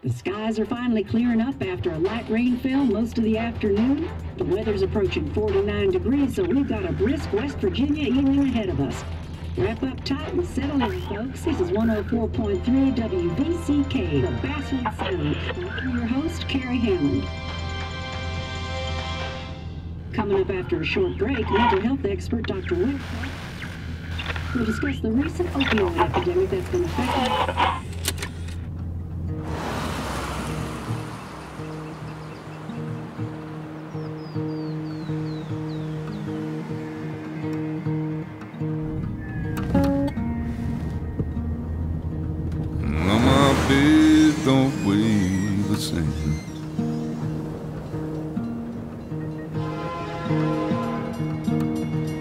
The skies are finally clearing up after a light rainfall most of the afternoon. The weather's approaching 49 degrees, so we've got a brisk West Virginia evening ahead of us. Wrap up tight and settle in, folks. This is 104.3 WVCK, the Basswood Sound. I'm your host, Carrie Hammond. Coming up after a short break, mental health expert Dr. Wick will discuss the recent opioid epidemic that's been affecting. Don't weigh the same.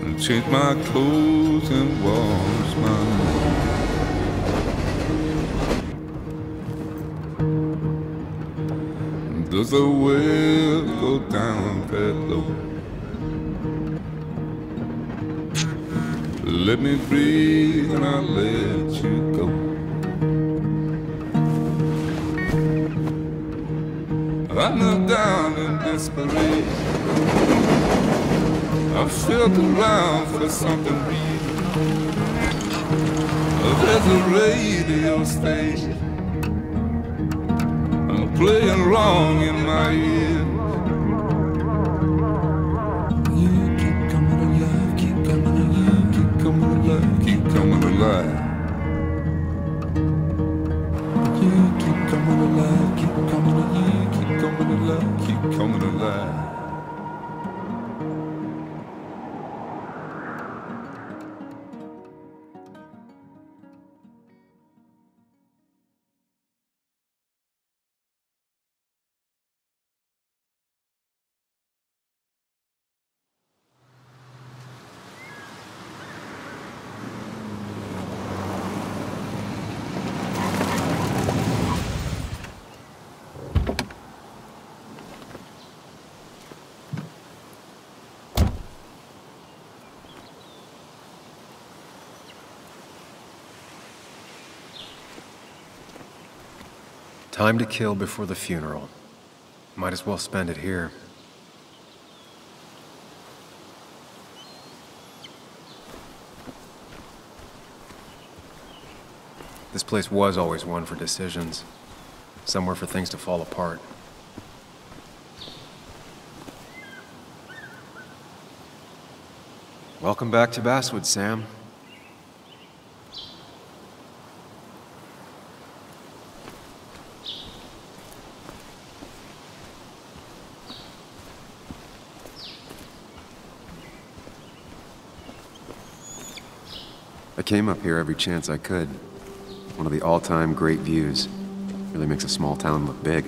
And change my clothes and wash my hands. Does the well go down that low? Let me breathe and I'll let you go. I knelt down in desperation. I felt around for something real. There's a radio station playing wrong in my ear. You keep coming alive, keep coming alive, keep coming alive, keep coming alive. You keep coming alive, keep coming alive, keep coming alive, keep coming alive. Time to kill before the funeral. Might as well spend it here. This place was always one for decisions. Somewhere for things to fall apart. Welcome back to Basswood, Sam. I came up here every chance I could. One of the all-time great views. Really makes a small town look big.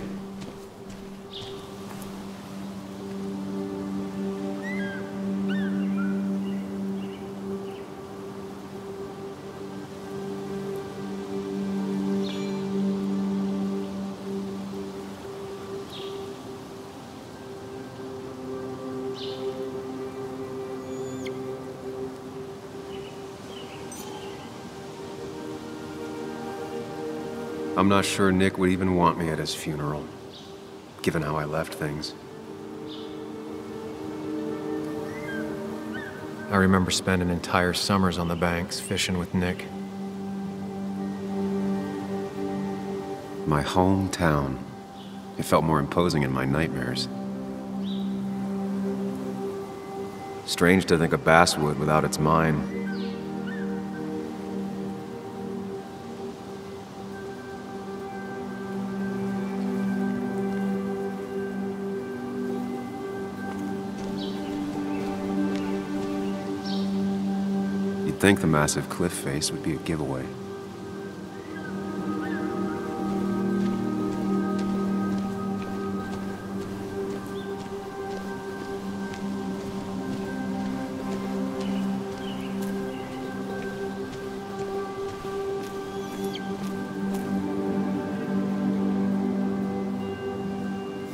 I'm not sure Nick would even want me at his funeral, given how I left things. I remember spending entire summers on the banks fishing with Nick. My hometown. It felt more imposing in my nightmares. Strange to think of Basswood without its mine. You'd think the massive cliff face would be a giveaway.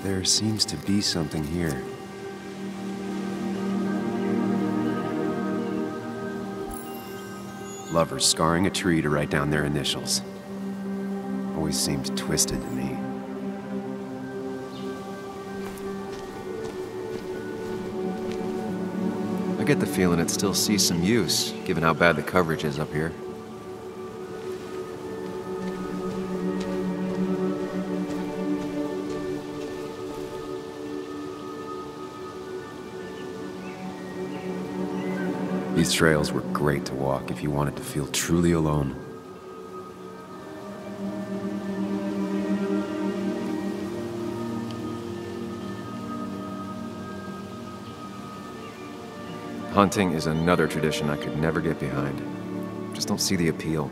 There seems to be something here. Lovers scarring a tree to write down their initials. Always seemed twisted to me. get the feeling it still sees some use, given how bad the coverage is up here. These trails were great to walk if you wanted to feel truly alone. Hunting is another tradition I could never get behind. Just don't see the appeal.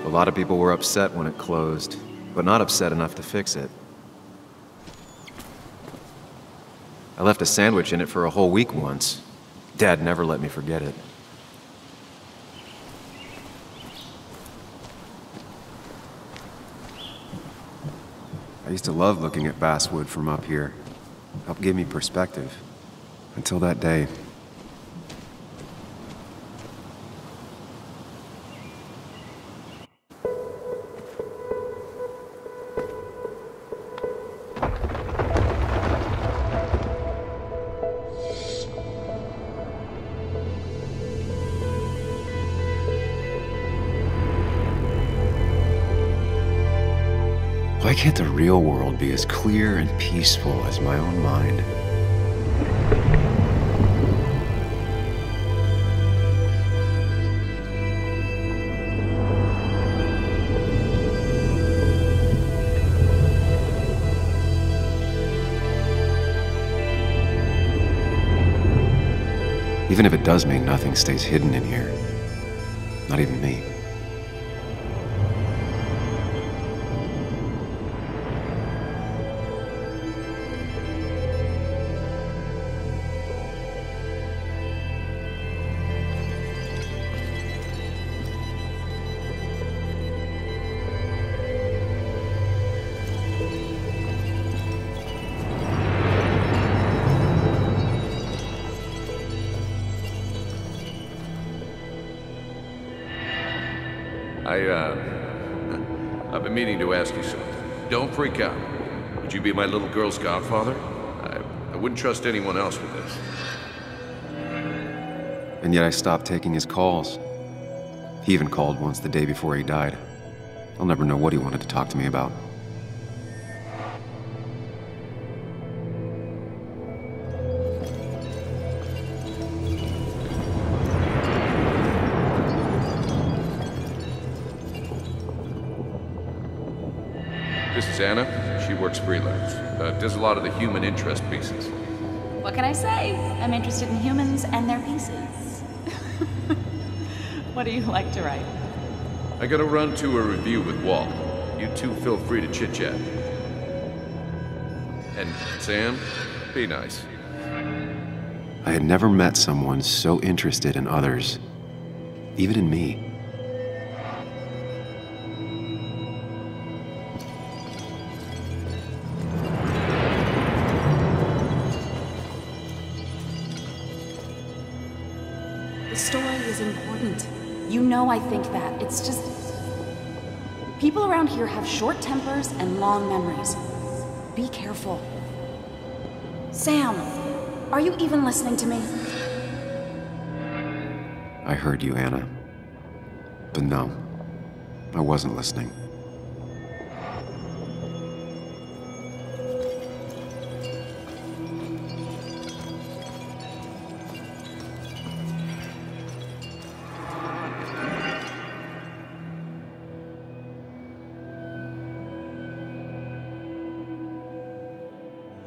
A lot of people were upset when it closed, but not upset enough to fix it. I left a sandwich in it for a whole week once. Dad never let me forget it. I used to love looking at Basswood from up here. Helped give me perspective. Until that day. Why can't the real world be as clear and peaceful as my own mind? Even if it does mean nothing stays hidden in here. Not even me. I've been meaning to ask you something. Don't freak out. Would you be my little girl's godfather? I wouldn't trust anyone else with this. And yet I stopped taking his calls. He even called once the day before he died. I'll never know what he wanted to talk to me about. This is Anna. She works freelance. Does a lot of the human interest pieces. What can I say? I'm interested in humans and their pieces. What do you like to write? I gotta run to a review with Walt. You two feel free to chit-chat. And Sam, be nice. I had never met someone so interested in others, even in me. The story is important. You know I think that. It's just... people around here have short tempers and long memories. Be careful. Sam, are you even listening to me? I heard you, Anna. But no, I wasn't listening.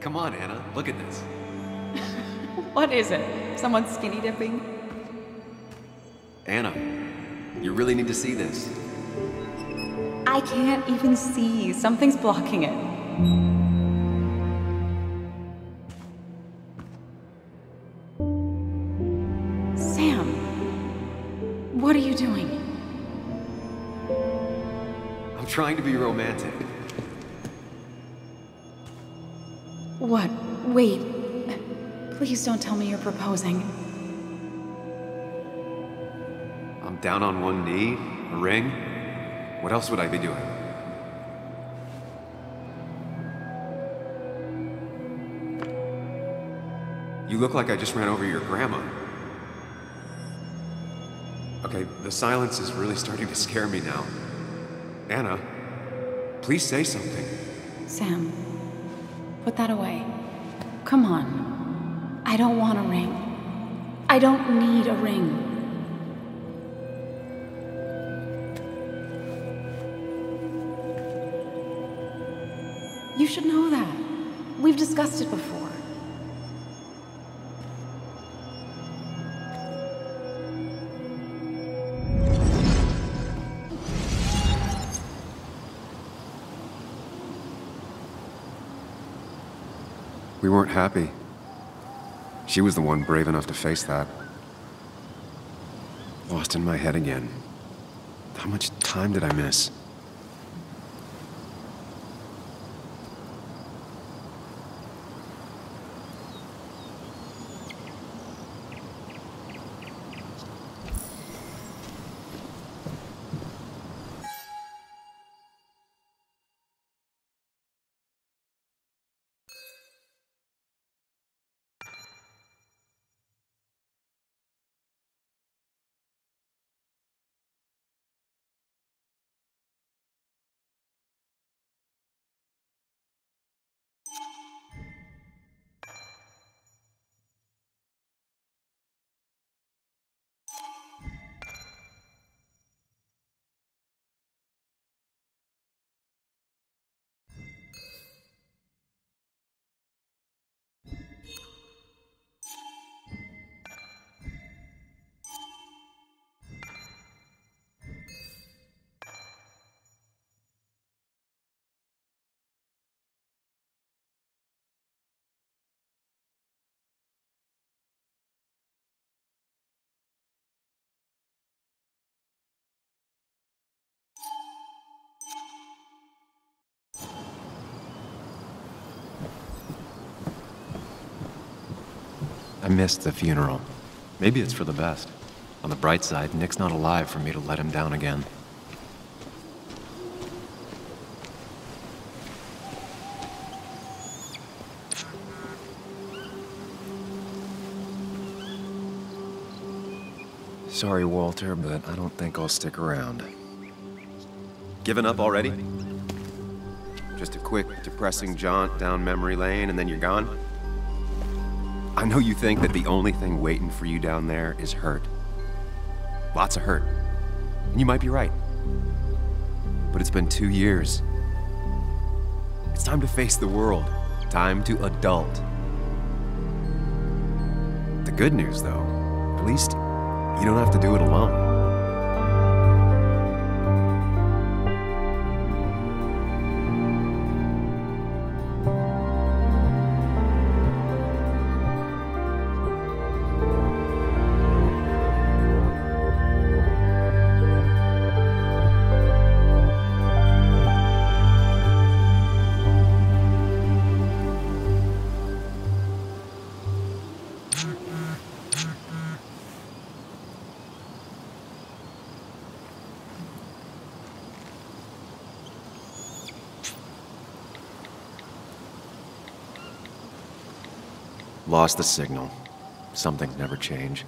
Come on, Anna, look at this. What is it? Someone skinny dipping? Anna, you really need to see this. I can't even see. Something's blocking it. Sam, what are you doing? I'm trying to be romantic. What? Wait. Please don't tell me you're proposing. I'm down on one knee? A ring? What else would I be doing? You look like I just ran over your grandma. Okay, the silence is really starting to scare me now. Anna, please say something. Sam, put that away. Come on. I don't want a ring. I don't need a ring. You should know that. We've discussed it before. We weren't happy. She was the one brave enough to face that. Lost in my head again. How much time did I miss? I missed the funeral. Maybe it's for the best. On the bright side, Nick's not alive for me to let him down again. Sorry, Walter, but I don't think I'll stick around. Given up already? Just a quick, depressing jaunt down memory lane and then you're gone? I know you think that the only thing waiting for you down there is hurt. Lots of hurt. And you might be right. But it's been 2 years. It's time to face the world. Time to adult. The good news, though, at least you don't have to do it alone. Lost the signal. Some things never change.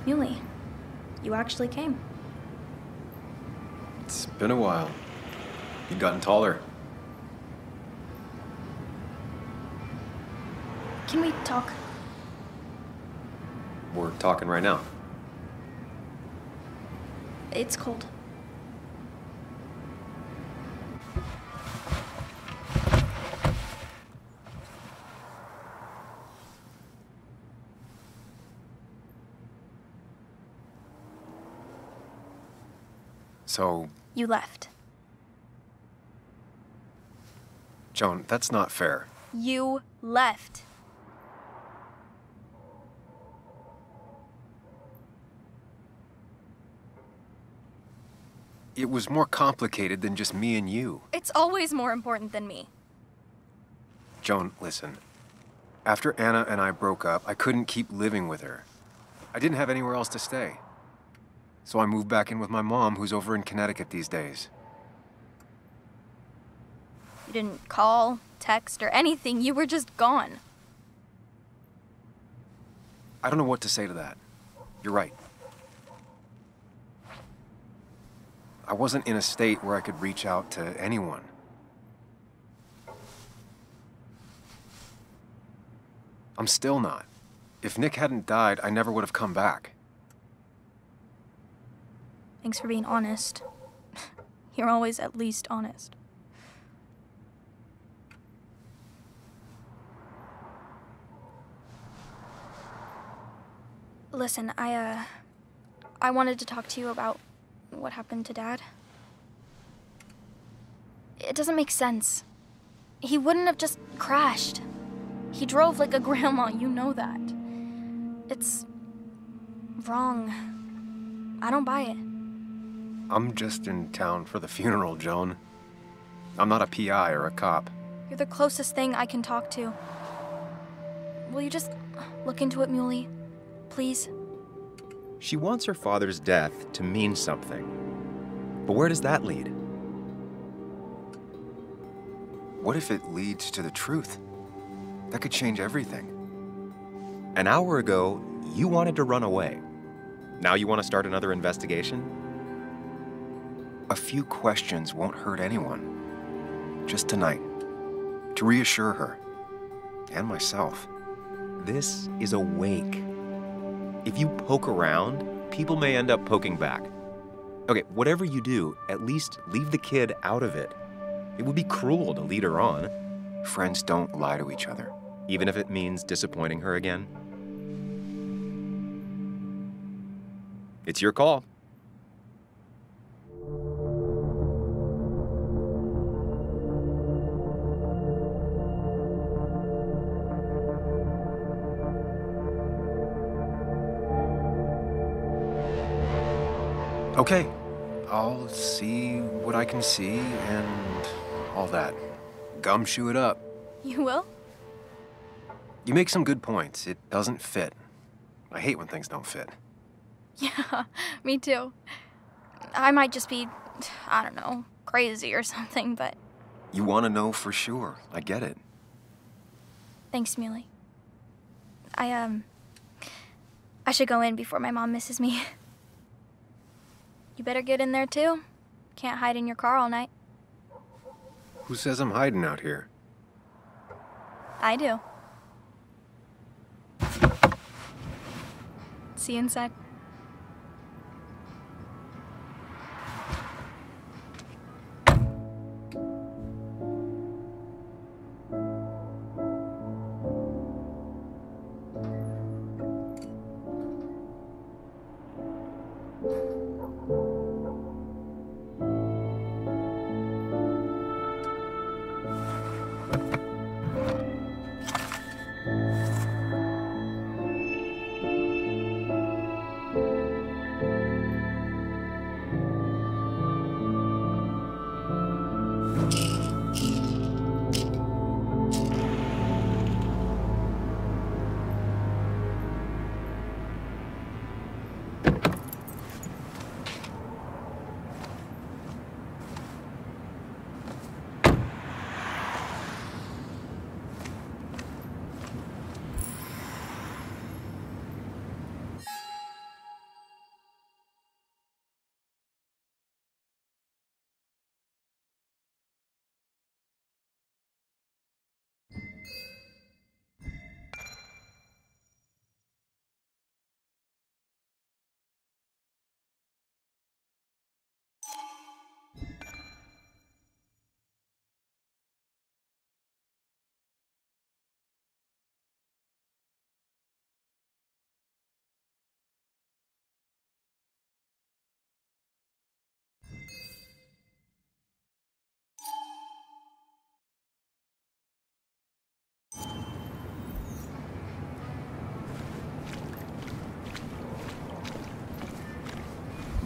Muley, you actually came. It's been a while. You've gotten taller. Can we talk? We're talking right now. It's cold. So... You left. Joan, that's not fair. You left. It was more complicated than just me and you. It's always more important than me. Joan, listen. After Anna and I broke up, I couldn't keep living with her. I didn't have anywhere else to stay. So I moved back in with my mom, who's over in Connecticut these days. You didn't call, text, or anything. You were just gone. I don't know what to say to that. You're right. I wasn't in a state where I could reach out to anyone. I'm still not. If Nick hadn't died, I never would have come back. Thanks for being honest. You're always at least honest. Listen, I wanted to talk to you about what happened to Dad. It doesn't make sense. He wouldn't have just crashed. He drove like a grandma, you know that. It's wrong. I don't buy it. I'm just in town for the funeral, Joan. I'm not a PI or a cop. You're the closest thing I can talk to. Will you just look into it, Muley? Please? She wants her father's death to mean something. But where does that lead? What if it leads to the truth? That could change everything. An hour ago, you wanted to run away. Now you want to start another investigation? A few questions won't hurt anyone. Just tonight. To reassure her. And myself. This is a wake. If you poke around, people may end up poking back. Okay, whatever you do, at least leave the kid out of it. It would be cruel to lead her on. Friends don't lie to each other. Even if it means disappointing her again. It's your call. Okay, I'll see what I can see and all that. Gumshoe it up. You will? You make some good points. It doesn't fit. I hate when things don't fit. Yeah, me too. I might just be, I don't know, crazy or something, but... You want to know for sure. I get it. Thanks, Muley. I should go in before my mom misses me. You better get in there, too. Can't hide in your car all night. Who says I'm hiding out here? I do. See you inside.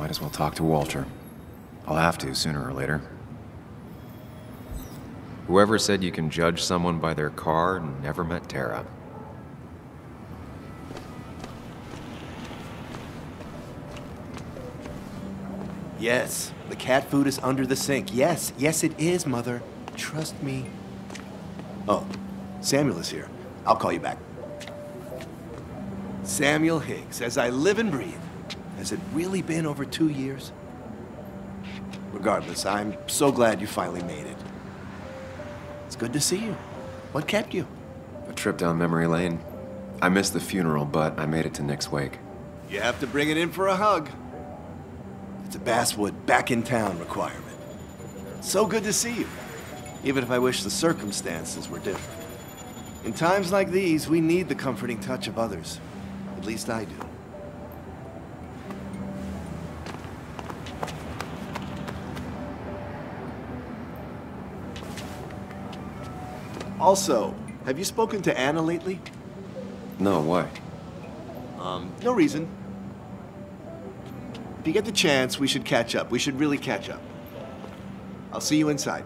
Might as well talk to Walter. I'll have to, sooner or later. Whoever said you can judge someone by their car never met Tara. Yes, the cat food is under the sink. Yes, yes it is, Mother. Trust me. Oh, Samuel is here. I'll call you back. Samuel Higgs, as I live and breathe. Has it really been over 2 years? Regardless, I'm so glad you finally made it. It's good to see you. What kept you? A trip down memory lane. I missed the funeral, but I made it to Nick's wake. You have to bring it in for a hug. It's a Basswood back in town requirement. So good to see you, even if I wish the circumstances were different. In times like these, we need the comforting touch of others. At least I do. Also, have you spoken to Anna lately? No, why? No reason. If you get the chance, we should catch up. We should really catch up. I'll see you inside.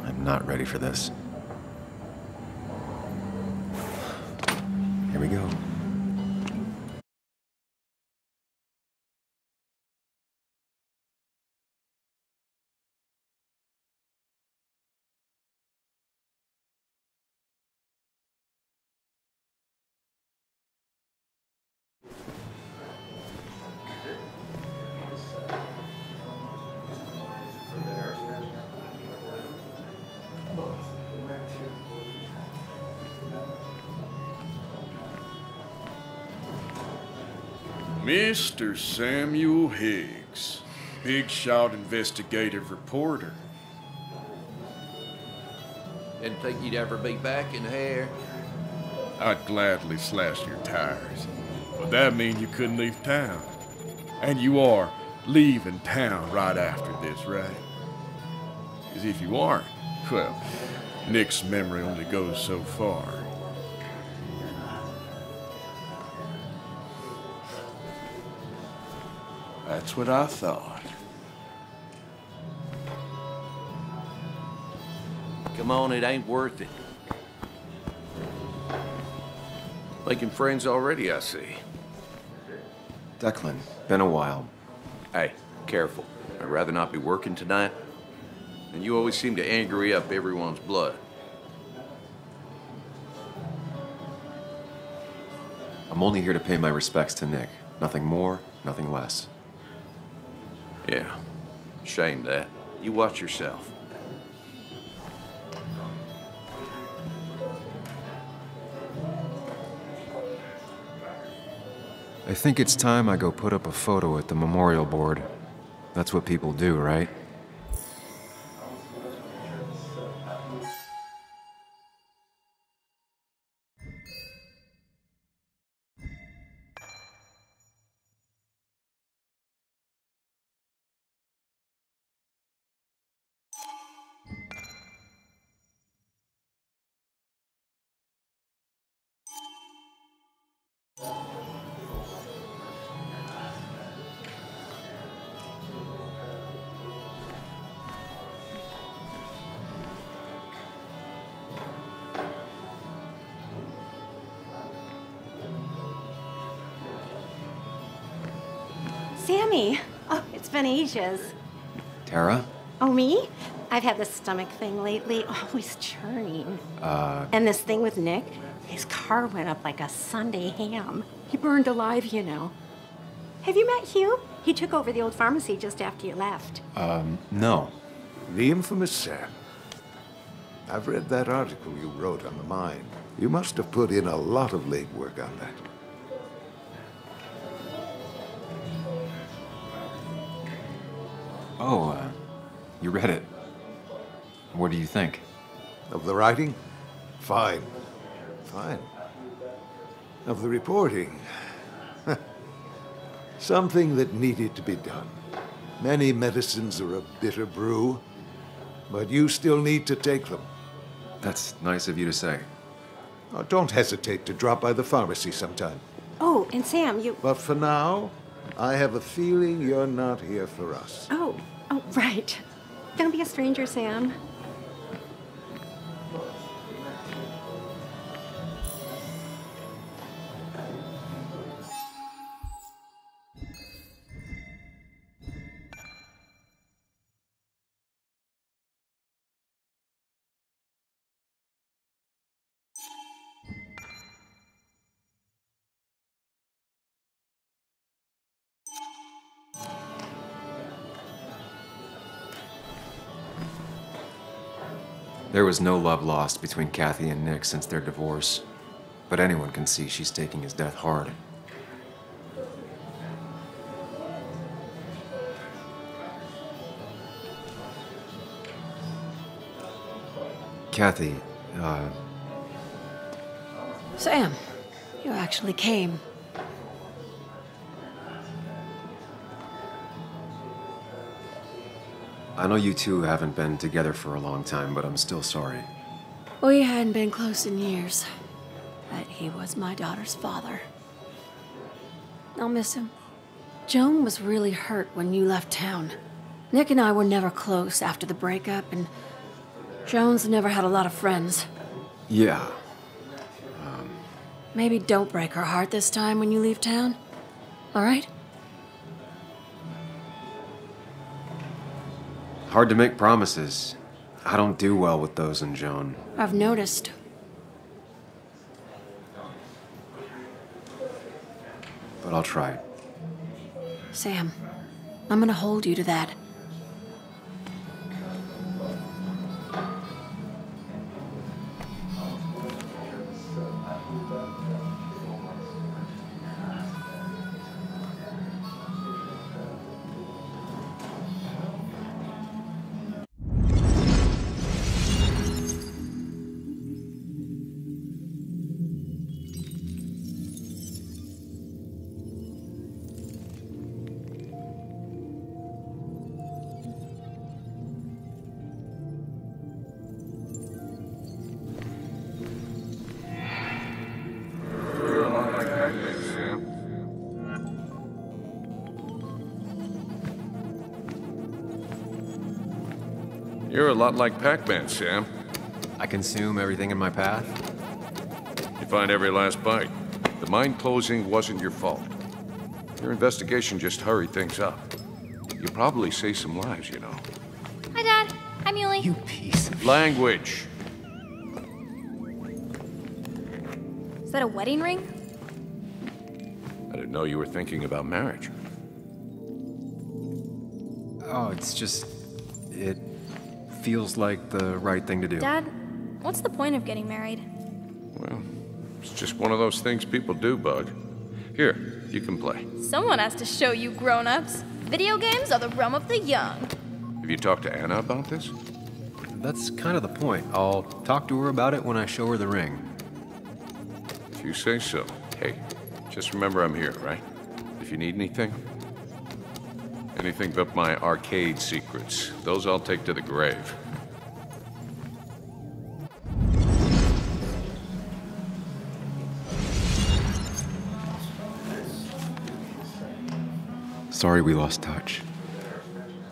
I'm not ready for this. Here we go. Mr. Samuel Higgs, big shot investigative reporter. Didn't think you'd ever be back in here. I'd gladly slash your tires, but that mean you couldn't leave town. And you are leaving town right after this, right? Because if you aren't, well, Nick's memory only goes so far. That's what I thought. Come on, it ain't worth it. Making friends already, I see. Declan, been a while. Hey, careful. I'd rather not be working tonight. And you always seem to angry up everyone's blood. I'm only here to pay my respects to Nick. Nothing more, nothing less. Yeah, shame that. You watch yourself. I think it's time I go put up a photo at the memorial board. That's what people do, right? Sammy! Oh, it's been ages. Tara? Oh, me? I've had this stomach thing lately, always churning. And this thing with Nick, his car went up like a Sunday ham. He burned alive, you know. Have you met Hugh? He took over the old pharmacy just after you left. No. The infamous Sam. I've read that article you wrote on the mine. You must have put in a lot of legwork on that. You read it. What do you think? Of the writing? Fine. Fine. Of the reporting? Something that needed to be done. Many medicines are a bitter brew, but you still need to take them. That's nice of you to say. Oh, don't hesitate to drop by the pharmacy sometime. Oh, and Sam, you... But for now, I have a feeling you're not here for us. Oh, right. Don't be a stranger, Sam. There was no love lost between Kathy and Nick since their divorce, but anyone can see she's taking his death hard. Kathy, Sam, you actually came. I know you two haven't been together for a long time, but I'm still sorry. We hadn't been close in years, but he was my daughter's father. I'll miss him. Joan was really hurt when you left town. Nick and I were never close after the breakup, and Joan's never had a lot of friends. Yeah. Maybe don't break her heart this time when you leave town, all right? Hard to make promises. I don't do well with those in Joan. I've noticed. But I'll try. Sam, I'm gonna hold you to that. You're a lot like Pac-Man, Sam. I consume everything in my path? You find every last bite. The mine closing wasn't your fault. Your investigation just hurried things up. You probably saved some lives, you know. Hi, Dad. Hi, Muley. You piece of... Language. Is that a wedding ring? I didn't know you were thinking about marriage. Oh, it's just... It feels like the right thing to do. Dad, what's the point of getting married? Well, it's just one of those things people do, Bug. Here, you can play. Someone has to show you grown-ups. Video games are the realm of the young. Have you talked to Anna about this? That's kind of the point. I'll talk to her about it when I show her the ring. If you say so. Hey, just remember I'm here, right? If you need anything. Anything but my arcade secrets. Those I'll take to the grave. Sorry we lost touch.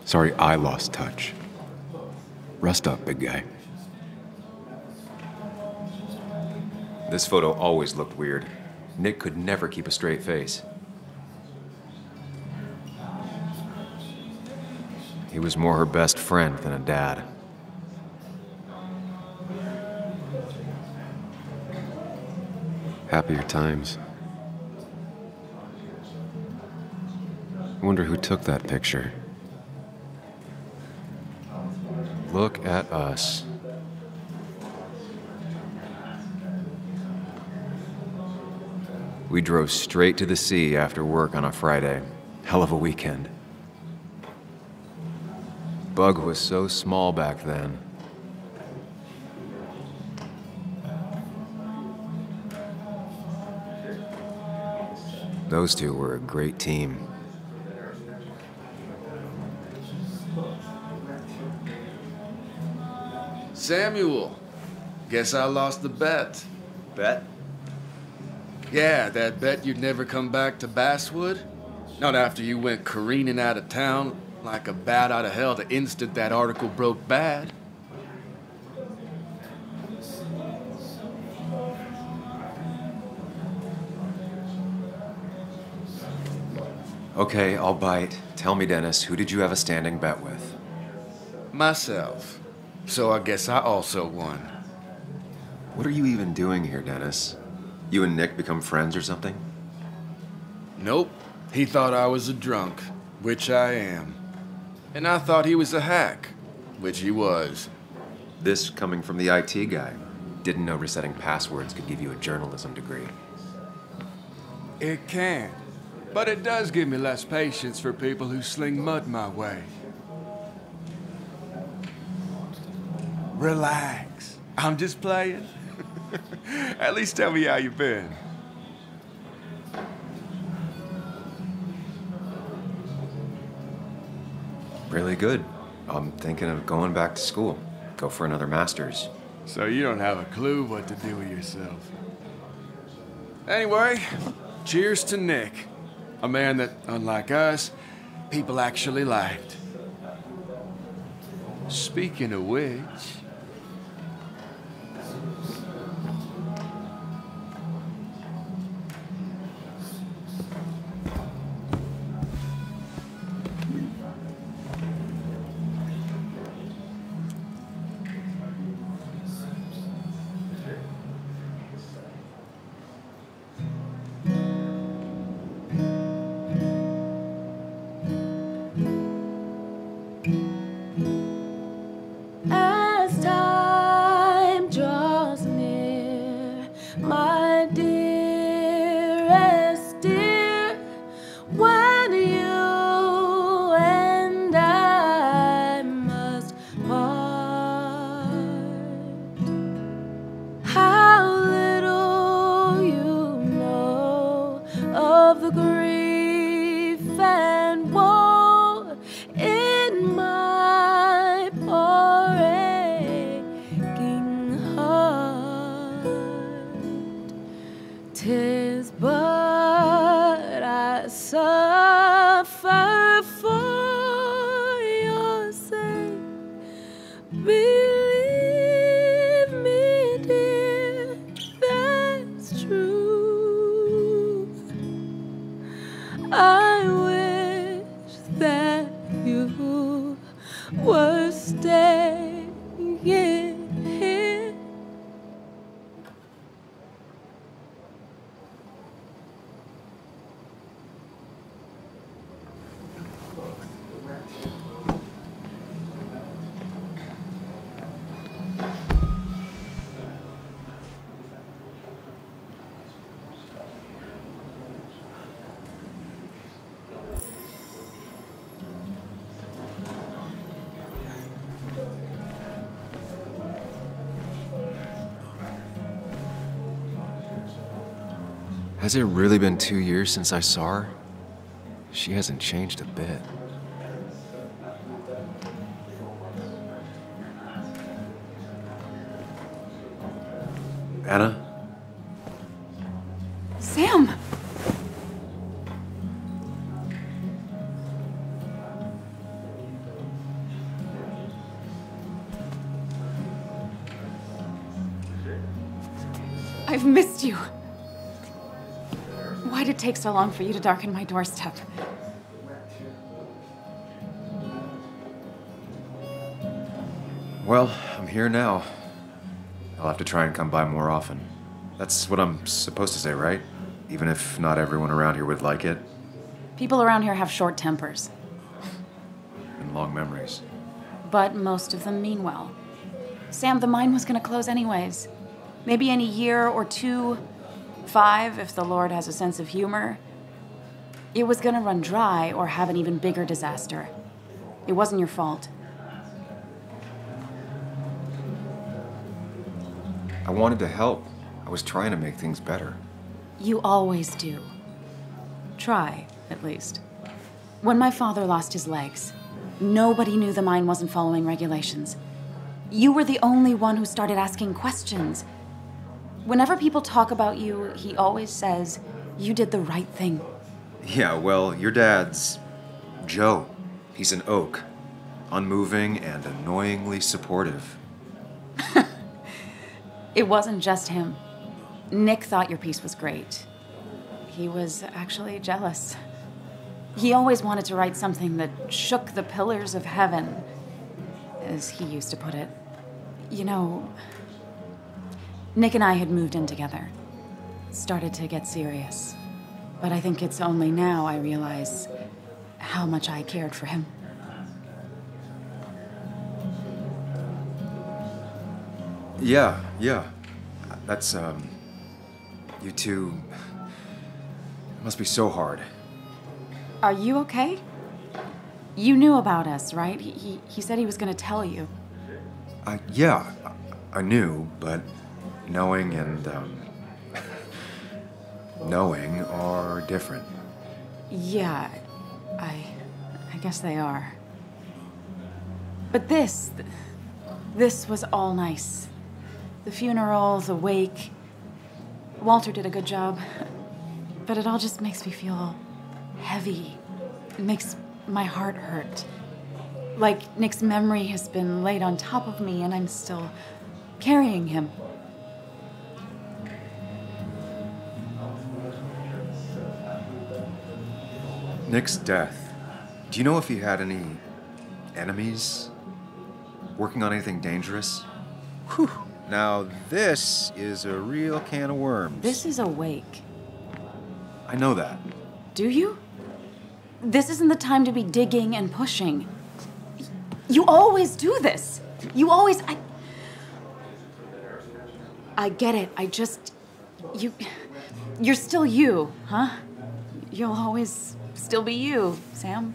Sorry I lost touch. Rest up, big guy. This photo always looked weird. Nick could never keep a straight face. He was more her best friend than a dad. Happier times. I wonder who took that picture. Look at us. We drove straight to the sea after work on a Friday. Hell of a weekend. bug was so small back then. Those two were a great team. Samuel, guess I lost the bet. Bet? Yeah, that bet you'd never come back to Basswood. Not after you went careening out of town like a bat out of hell the instant that article broke bad. Okay, I'll bite. Tell me, Dennis, who did you have a standing bet with? Myself. So I guess I also won. What are you even doing here, Dennis? You and Nick become friends or something? Nope. He thought I was a drunk, which I am. And I thought he was a hack, which he was. This coming from the IT guy. Didn't know resetting passwords could give you a journalism degree. It can. But it does give me less patience for people who sling mud my way. Relax. I'm just playing. At least tell me how you been. Really good. I'm thinking of going back to school. Go for another master's. So you don't have a clue what to do with yourself. Anyway, cheers to Nick. A man that, unlike us, people actually liked. Speaking of which... As time draws near, my dearest dear, when you and I must part, how little you know of the grief and woe in my poor aching heart. 'Tis but I suffer for your sake. Believe me, dear, that's true. I wish that you were staying here. Has it really been 2 years since I saw her? She hasn't changed a bit. Anna? Sam! I've missed you. Why'd it take so long for you to darken my doorstep? Well, I'm here now. I'll have to try and come by more often. That's what I'm supposed to say, right? Even if not everyone around here would like it. People around here have short tempers, And long memories. but most of them mean well. Sam, the mine was gonna close anyways. Maybe in a year or 2, 5, if the Lord has a sense of humor. It was gonna run dry or have an even bigger disaster. It wasn't your fault. I wanted to help. I was trying to make things better. You always do. Try, at least. When my father lost his legs, nobody knew the mine wasn't following regulations. You were the only one who started asking questions. Whenever people talk about you, he always says, you did the right thing. Yeah, well, your dad's Joe. He's an oak. Unmoving and annoyingly supportive. It wasn't just him. Nick thought your piece was great. He was actually jealous. He always wanted to write something that shook the pillars of heaven, as he used to put it. You know, Nick and I had moved in together. Started to get serious. But I think it's only now I realize how much I cared for him. Yeah. That's, you two... It must be so hard. Are you okay? You knew about us, right? He said he was gonna tell you. Yeah, I knew, but knowing and, knowing are different. Yeah, I guess they are. But this was all nice. The funeral, the wake. Walter did a good job. But it all just makes me feel heavy. It makes my heart hurt. Like Nick's memory has been laid on top of me and I'm still carrying him. Nick's death. Do you know if he had any enemies? Working on anything dangerous? Whew. Now this is a real can of worms. This is a wake. I know that. Do you? This isn't the time to be digging and pushing. You always do this. You always... I get it. I just... You're still you, huh? You'll always still be you, Sam.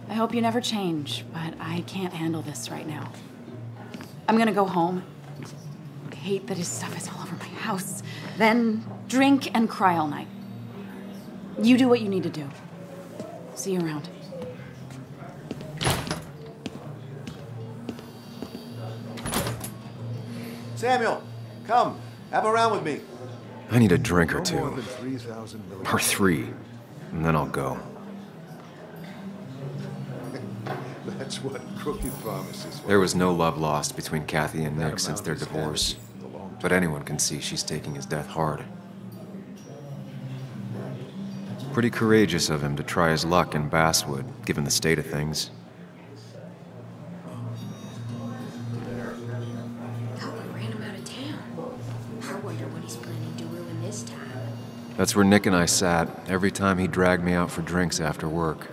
I hope you never change, but I can't handle this right now. I'm gonna go home. I hate that his stuff is all over my house. Then drink and cry all night. You do what you need to do. See you around. Samuel, come. Have a round with me. I need a drink or No more two. than 3,000 million. Or 3. And then I'll go. That's what crooked pharmacists. There was no love lost between Kathy and Nick That since their amount is divorce. heavy in the long term. But anyone can see she's taking his death hard. Pretty courageous of him to try his luck in Basswood, given the state of things. Thought we ran him out of town. I wonder what he's planning to ruin this time. That's where Nick and I sat every time he dragged me out for drinks after work.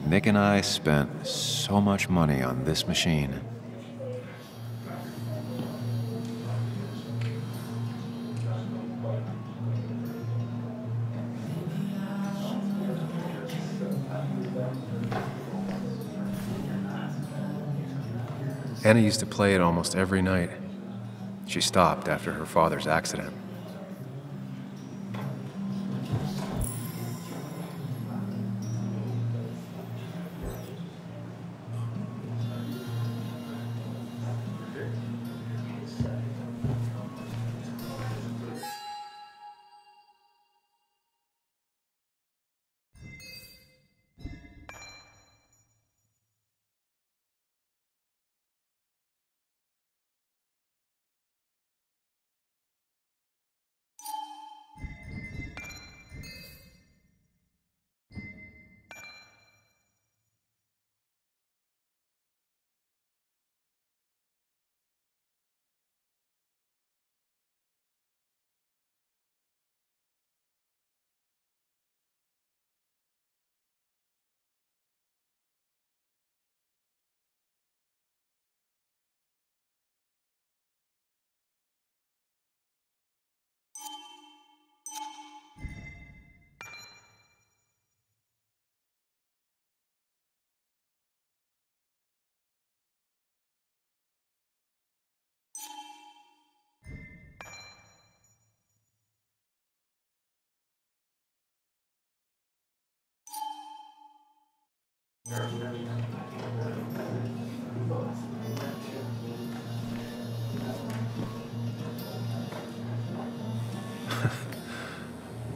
Nick and I spent so much money on this machine. Anna used to play it almost every night. She stopped after her father's accident.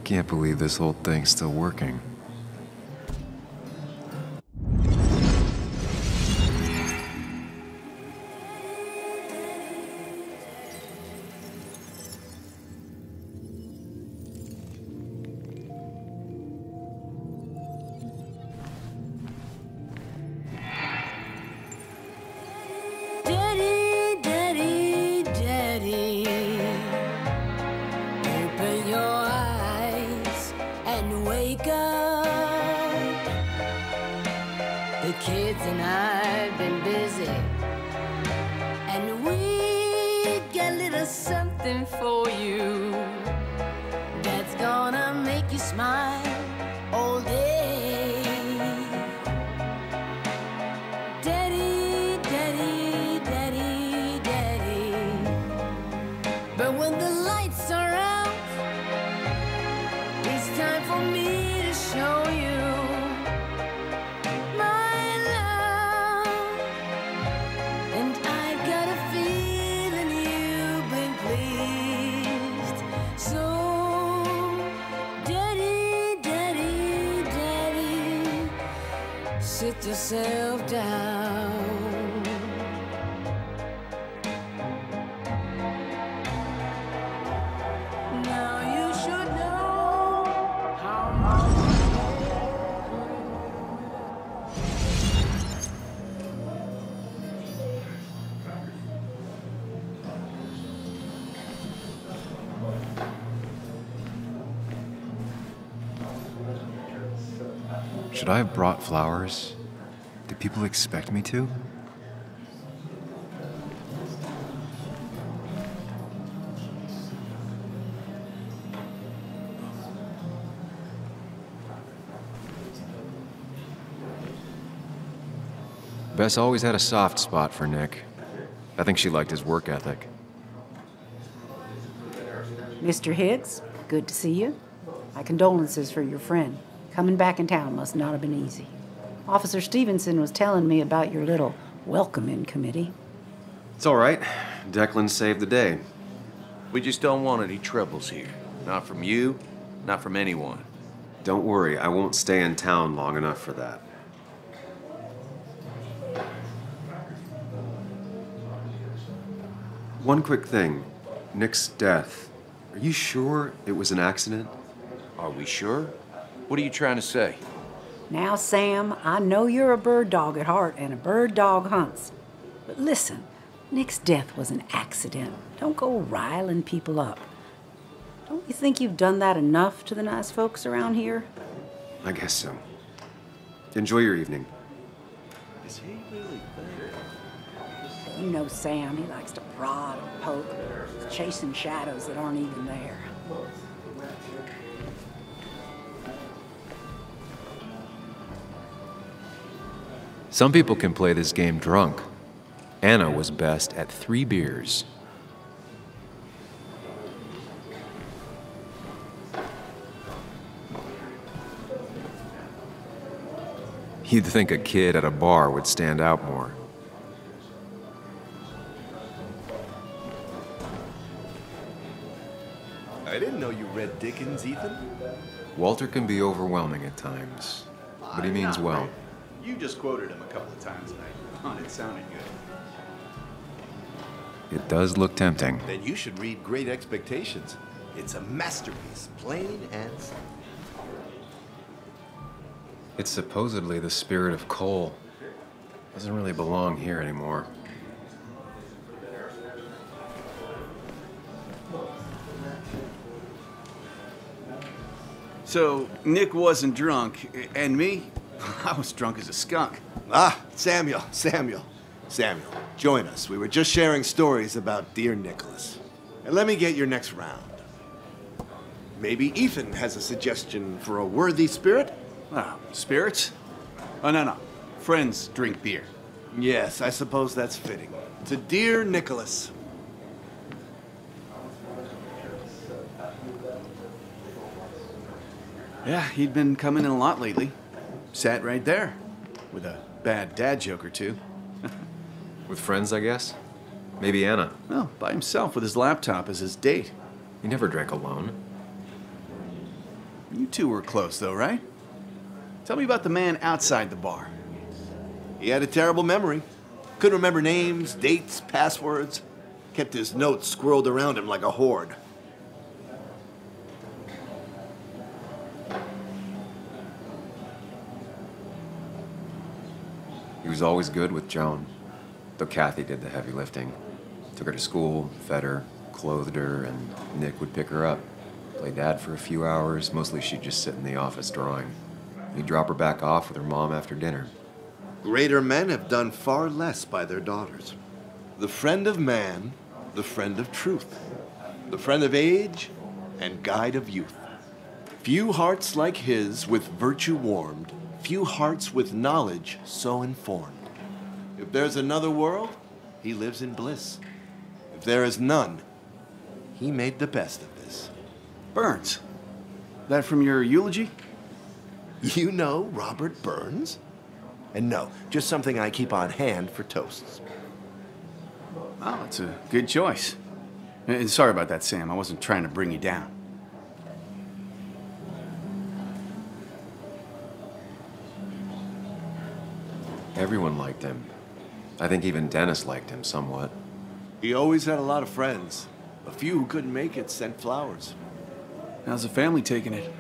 Can't believe this whole thing's still working. Daddy, daddy, daddy, open your eyes and wake up. The kids and I've been busy, and we got a little something for you that's gonna make you smile all day. Daddy, daddy, daddy, daddy. But when the lights are out, it's time for me to show you my love. And I've got a feeling you've been pleased. So, daddy, daddy, daddy, sit yourself down. Now you should know how much Should I have brought flowers? Do people expect me to? Bess always had a soft spot for Nick. I think she liked his work ethic. Mr. Higgs, good to see you. My condolences for your friend. Coming back in town must not have been easy. Officer Stevenson was telling me about your little welcoming committee. It's all right. Declan saved the day. We just don't want any troubles here. Not from you, not from anyone. Don't worry, I won't stay in town long enough for that. One quick thing. Nick's death. Are you sure it was an accident? Are we sure? What are you trying to say? Now, Sam, I know you're a bird dog at heart and a bird dog hunts. But listen, Nick's death was an accident. Don't go riling people up. Don't you think you've done that enough to the nice folks around here? I guess so. Enjoy your evening. Is he really there? You know Sam, he likes to prod and poke, chasing shadows that aren't even there. Some people can play this game drunk. Anna was best at 3 beers. You'd think a kid at a bar would stand out more. I didn't know you read Dickens, Ethan. Walter can be overwhelming at times, but he means well. You just quoted him a couple of times tonight. Oh, it sounded good. It does look tempting. Then you should read Great Expectations. It's a masterpiece, plain and simple. It's supposedly the spirit of coal. Doesn't really belong here anymore. So, Nick wasn't drunk, and me? I was drunk as a skunk. Ah, Samuel, join us. We were just sharing stories about dear Nicholas. And let me get your next round. Maybe Ethan has a suggestion for a worthy spirit? Ah, spirits? Oh, no. Friends drink beer. Yes, I suppose that's fitting. To dear Nicholas. Yeah, he'd been coming in a lot lately. Sat right there. with a bad dad joke or two. With friends, I guess? Maybe Anna. Well, by himself with his laptop as his date. He never drank alone. You two were close, though, right? Tell me about the man outside the bar. He had a terrible memory. Couldn't remember names, dates, passwords. Kept his notes squirreled around him like a hoard. He was always good with Joan, though Kathy did the heavy lifting. Took her to school, fed her, clothed her, and Nick would pick her up. Play dad for a few hours. Mostly she'd just sit in the office drawing. He'd drop her back off with her mom after dinner. Greater men have done far less by their daughters. The friend of man, the friend of truth. The friend of age, and guide of youth. Few hearts like his with virtue warmed, few hearts with knowledge so informed. If there's another world, he lives in bliss. If there is none, he made the best of this. Burns. That from your eulogy? You know Robert Burns? And no, just something I keep on hand for toasts. Oh, it's a good choice. And sorry about that, Sam. I wasn't trying to bring you down. Everyone liked him. I think even Dennis liked him somewhat. He always had a lot of friends. A few who couldn't make it sent flowers. How's the family taking it?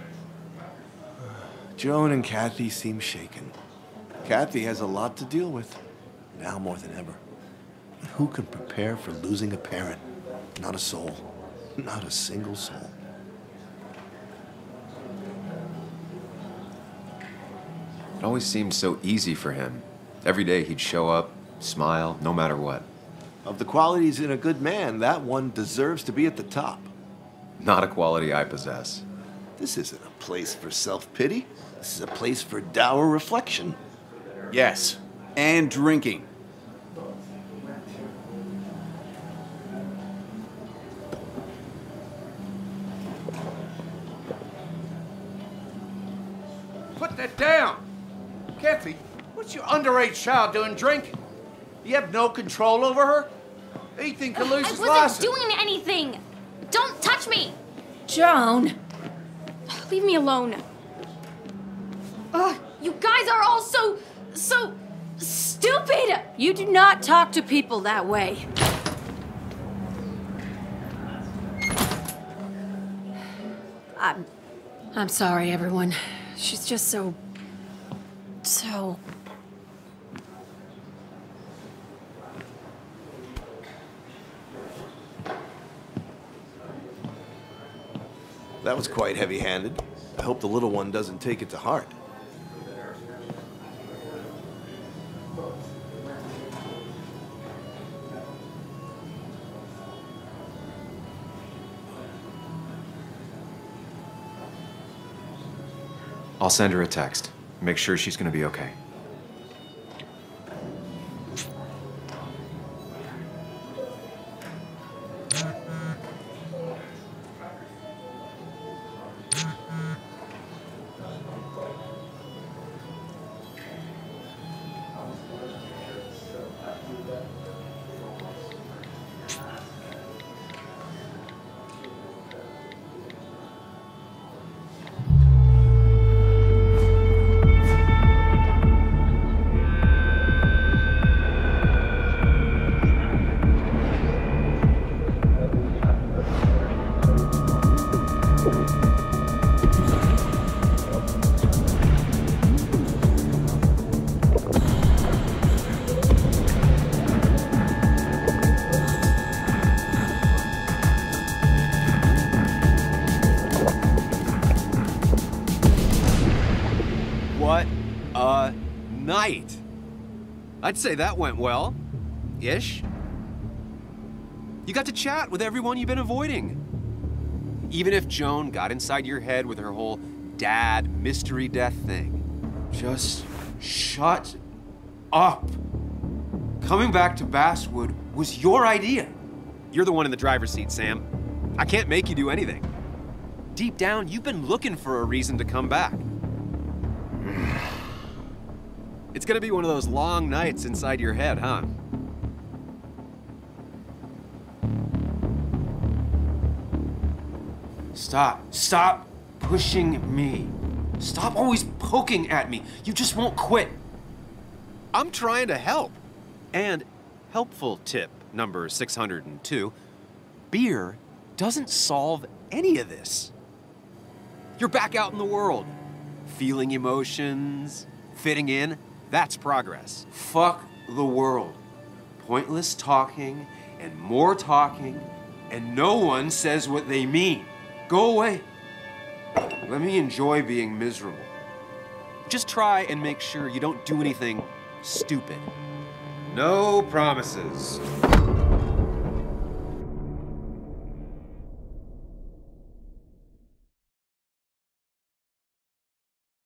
Joan and Kathy seem shaken. Kathy has a lot to deal with, now more than ever. And who can prepare for losing a parent? Not a soul. Not a single soul. It always seemed so easy for him. Every day he'd show up, smile, no matter what. Of the qualities in a good man, that one deserves to be at the top. Not a quality I possess. This isn't a place for self-pity. This is a place for dour reflection. Yes, and drinking. Put that down! Kathy, what's your underage child doing drinking? You have no control over her? Ethan could lose his I license. wasn't doing anything! Don't touch me! Joan! Leave me alone. Ugh, you guys are all so stupid! You do not talk to people that way. I'm sorry, everyone. She's just so... That was quite heavy-handed. I hope the little one doesn't take it to heart. I'll send her a text. Make sure she's gonna be okay. What a night! I'd say that went well. Ish. You got to chat with everyone you've been avoiding. Even if Joan got inside your head with her whole dad mystery death thing. Just shut up. Coming back to Basswood was your idea. You're the one in the driver's seat, Sam. I can't make you do anything. Deep down, you've been looking for a reason to come back. It's gonna be one of those long nights inside your head, huh? Stop pushing me. Stop always poking at me. You just won't quit. I'm trying to help. And helpful tip number 602, beer doesn't solve any of this. You're back out in the world, feeling emotions, fitting in. That's progress. Fuck the world. Pointless talking and more talking, and no one says what they mean. Go away. Let me enjoy being miserable. Just try and make sure you don't do anything stupid. No promises.